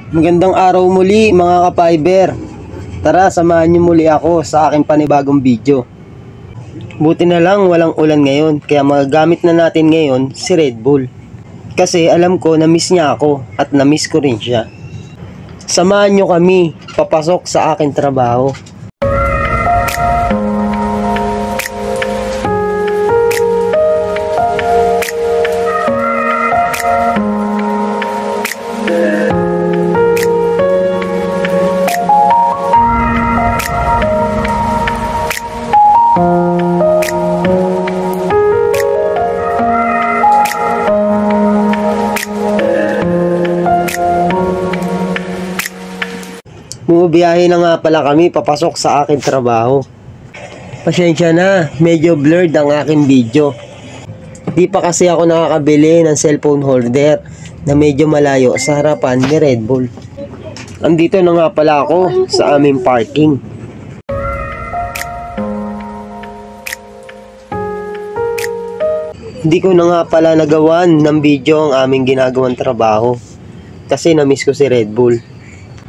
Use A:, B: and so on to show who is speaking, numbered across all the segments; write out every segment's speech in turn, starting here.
A: Magandang araw muli mga ka-fiber. Tara, samahan niyo muli ako sa aking panibagong video. Buti na lang walang ulan ngayon, kaya magagamit na natin ngayon si Red Bull. Kasi alam ko na-miss niya ako at na-miss ko rin siya. Samahan niyo kami papasok sa aking trabaho. Bumiyahe na nga pala kami papasok sa aking trabaho. Pasensya na, medyo blurred ang aking video. Di pa kasi ako nakakabili ng cellphone holder na medyo malayo sa harapan ni Red Bull. Andito na nga pala ako sa aming parking. Hindi ko na nga pala nagawan ng video ang aming ginagawang trabaho kasi na-miss ko si Red Bull.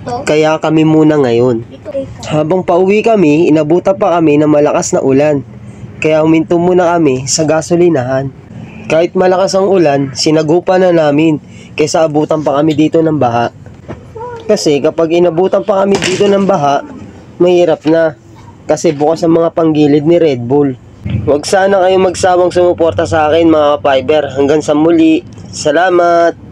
A: Kaya kami muna ngayon. Habang pauwi kami, inabutan pa kami ng malakas na ulan. Kaya huminto muna kami sa gasolinahan. Kahit malakas ang ulan, sinagupan na namin kaysa abutan pa kami dito ng baha. Kasi kapag inabutan pa kami dito ng baha, mahirap na. Kasi bukas ang mga panggilid ni Red Bull. Huwag sana kayong magsawang sumuporta sa akin mga ka-fiber. Hanggang sa muli. Salamat!